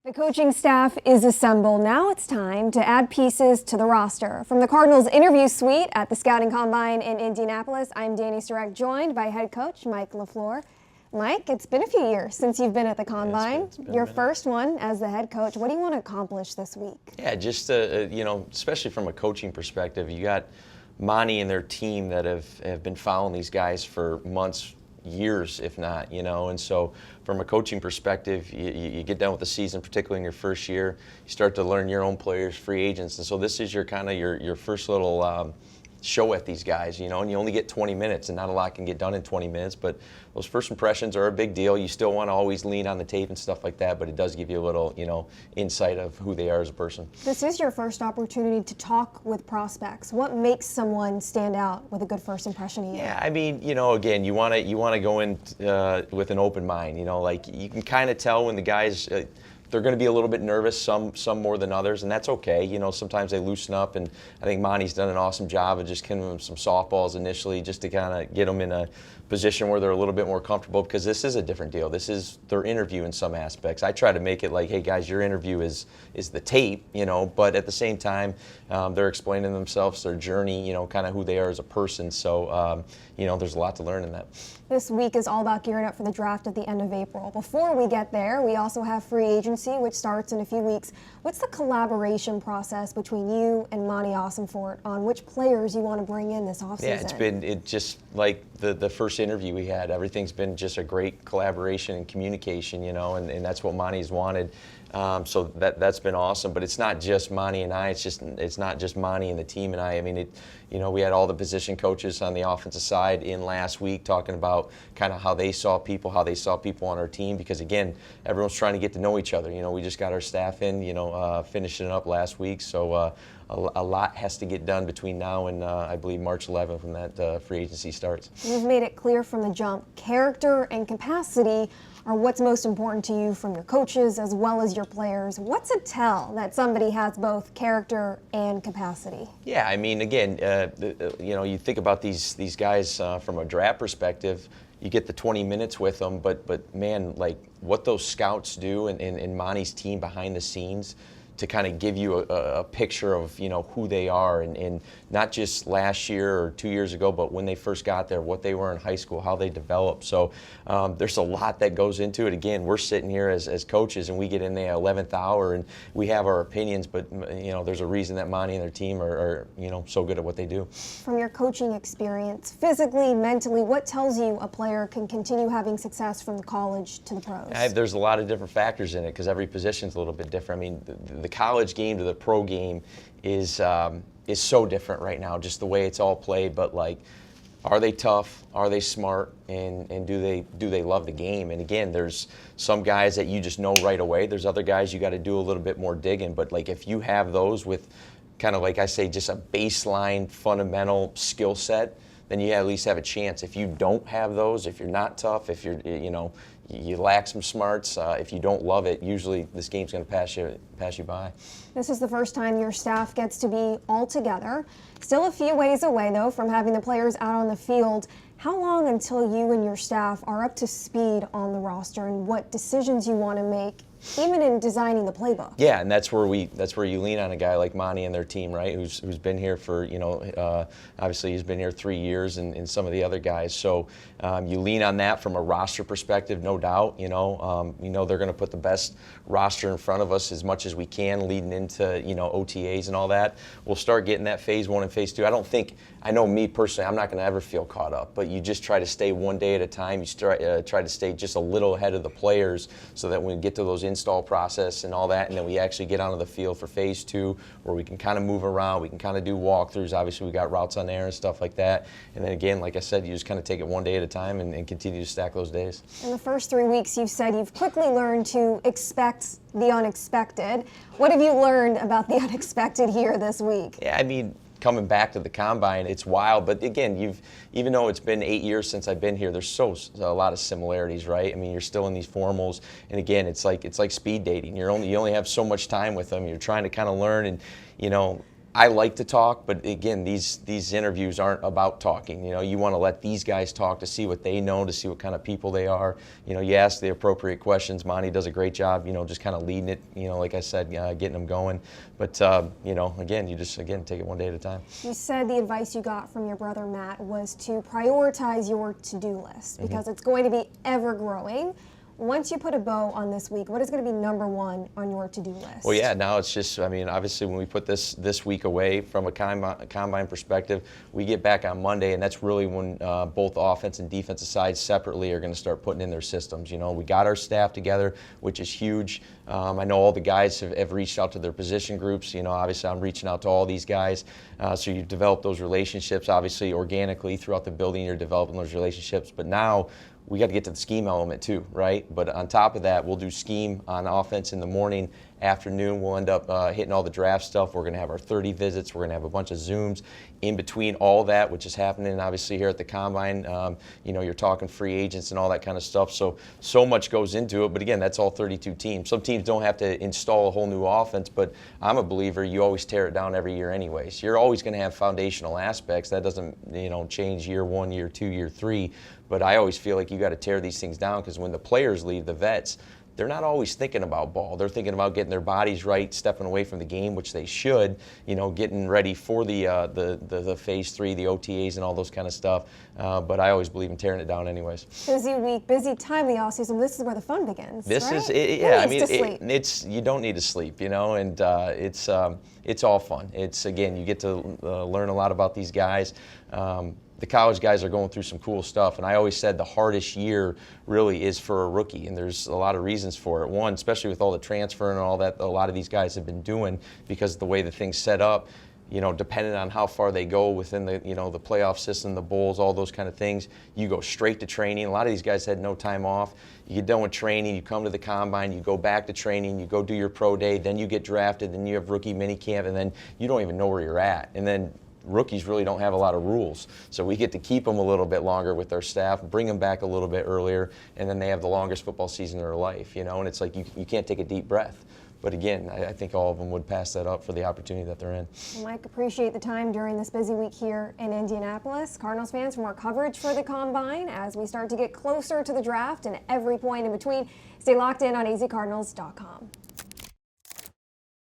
The coaching staff is assembled. Now it's time to add pieces to the roster. From the Cardinals interview suite at the Scouting Combine in Indianapolis, I'm Dani Sureck, joined by head coach Mike LaFleur. Mike, it's been a few years since you've been at the Combine. It's been Your first one as the head coach. What do you want to accomplish this week? Yeah, just, especially from a coaching perspective, you got Monty and their team that have been following these guys for months, years, if not, and so from a coaching perspective, you get done with the season, particularly in your first year, you start to learn your own players, free agents, and so this is your kind of your first little show at these guys, and you only get 20 minutes, and not a lot can get done in 20 minutes, but those first impressions are a big deal. You still want to always lean on the tape and stuff like that, but it does give you a little, insight of who they are as a person. This is your first opportunity to talk with prospects. What makes someone stand out with a good first impression of you? Yeah, I mean, again, you want to go in with an open mind. Like you can kind of tell when the guys. They're going to be a little bit nervous, some more than others, and that's okay. Sometimes they loosen up, and I think Monty's done an awesome job of just giving them some softballs initially just to kind of get them in a position where they're a little bit more comfortable, because this is a different deal. This is their interview in some aspects. I try to make it like, hey guys, your interview is the tape, but at the same time, they're explaining themselves, their journey, kind of who they are as a person. So, there's a lot to learn in that. This week is all about gearing up for the draft at the end of April. Before we get there, we also have free agency, which starts in a few weeks. What's the collaboration process between you and Monty Ossenfort on which players you want to bring in this offseason? Yeah, it's just like the first interview we had. Everything's been just a great collaboration and communication, and that's what Monty's wanted. So that's been awesome. But it's not just Monty and I. It's not just Monty and the team and I. I mean, we had all the position coaches on the offensive side in last week talking about kind of how they saw people on our team. Because again, everyone's trying to get to know each other. We just got our staff in, finishing it up last week. So a lot has to get done between now and I believe March 11th when that free agency starts. You've made it clear from the jump, character and capacity are what's most important to you from your coaches as well as your players. What's a tell that somebody has both character and capacity? Yeah, I mean, again, you think about these guys from a draft perspective. You get the 20 minutes with them, but man, like what those scouts do and Monty's team behind the scenes to kind of give you a picture of who they are and not just last year or 2 years ago, but when they first got there, what they were in high school, how they developed. So there's a lot that goes into it. Again, we're sitting here as coaches and we get in the 11th hour and we have our opinions, but there's a reason that Monty and their team are so good at what they do. From your coaching experience, physically, mentally, what tells you a player can continue having success from the college to the pros? There's a lot of different factors in it because every position's a little bit different. I mean, the college game to the pro game is so different right now, just the way it's all played. But like, are they tough? Are they smart? And do they love the game? And again, there's some guys that you just know right away. There's other guys you got to do a little bit more digging. But like, if you have those with kind of like I say, just a baseline fundamental skill set, then you at least have a chance. If you don't have those, if you're not tough, if you're you lack some smarts, if you don't love it, usually this game's going to pass you by. This is the first time your staff gets to be all together. Still a few ways away, though, from having the players out on the field. How long until you and your staff are up to speed on the roster and what decisions you want to make, even in designing the playbook? Yeah, and that's where you lean on a guy like Monty and their team, right? Who's been here for obviously he's been here 3 years, and some of the other guys. So you lean on that from a roster perspective, no doubt. They're going to put the best roster in front of us as much as we can, leading into OTAs and all that. We'll start getting that phase 1 and phase 2. I know me personally, I'm not going to ever feel caught up, but you just try to stay one day at a time. You try to stay just a little ahead of the players so that when we get to those install process and all that, and then we actually get onto the field for phase 2 where we can kind of move around, we can kind of do walkthroughs. Obviously, we got routes on air and stuff like that. And then again, like I said, you just kind of take it one day at a time and continue to stack those days. In the first 3 weeks, you've said you've quickly learned to expect the unexpected. What have you learned about the unexpected here this week? Yeah, I mean, coming back to the Combine, it's wild. But again, even though it's been 8 years since I've been here, there's a lot of similarities, right? I mean, you're still in these formals, and again, it's like speed dating. You only have so much time with them. You're trying to kind of learn, and I like to talk, but again, these interviews aren't about talking. You know, you want to let these guys talk to see what they know, to see what kind of people they are. You know, you ask the appropriate questions. Monty does a great job, you know, just kind of leading it, you know, like I said, getting them going. But, you know, again, you just, again, take it one day at a time. You said the advice you got from your brother Matt was to prioritize your to-do list because it's going to be ever-growing. Once you put a bow on this week, what is going to be number one on your to-do list? Well, yeah, now it's just, I mean, obviously when we put this week away from a combine perspective, we get back on Monday, and that's really when both offense and defensive sides separately are going to start putting in their systems. You know, we got our staff together, which is huge. I know all the guys have reached out to their position groups. You know, obviously I'm reaching out to all these guys. So you develop those relationships, obviously organically throughout the building, you're developing those relationships. But now we got to get to the scheme element too, right? But on top of that, we'll do scheme on offense in the morning. Afternoon, we'll end up hitting all the draft stuff. We're going to have our 30 visits. We're going to have a bunch of Zooms. In between all that, which is happening obviously here at the Combine, you know, you're talking free agents and all that kind of stuff. So much goes into it. But again, that's all 32 teams. Some teams don't have to install a whole new offense, but I'm a believer you always tear it down every year anyways. You're always going to have foundational aspects. That doesn't, you know, change year 1, year 2, year 3. But I always feel like you got to tear these things down because when the players leave, the vets, they're not always thinking about ball. They're thinking about getting their bodies right, stepping away from the game, which they should, you know, getting ready for the phase 3, the OTAs and all those kind of stuff. But I always believe in tearing it down anyways. Busy week, busy time of the offseason. This is where the fun begins. This right? is it, yeah. I mean, it's you don't need to sleep, you know, and it's all fun. It's again, you get to learn a lot about these guys. The college guys are going through some cool stuff, and I always said the hardest year really is for a rookie, and there's a lot of reasons for it. One, especially with all the transfer and all that a lot of these guys have been doing because of the way the thing's set up, you know, depending on how far they go within the, you know, the playoff system, the bowls, all those kind of things, you go straight to training. A lot of these guys had no time off. You get done with training, you come to the Combine, you go back to training, you go do your pro day, then you get drafted, then you have rookie mini camp, and then you don't even know where you're at. And then rookies really don't have a lot of rules. So we get to keep them a little bit longer with our staff, bring them back a little bit earlier, and then they have the longest football season of their life, you know, and it's like you can't take a deep breath. But again, I think all of them would pass that up for the opportunity that they're in. Well, Mike, appreciate the time during this busy week here in Indianapolis. Cardinals fans, for more coverage for the Combine as we start to get closer to the draft and every point in between, stay locked in on azcardinals.com.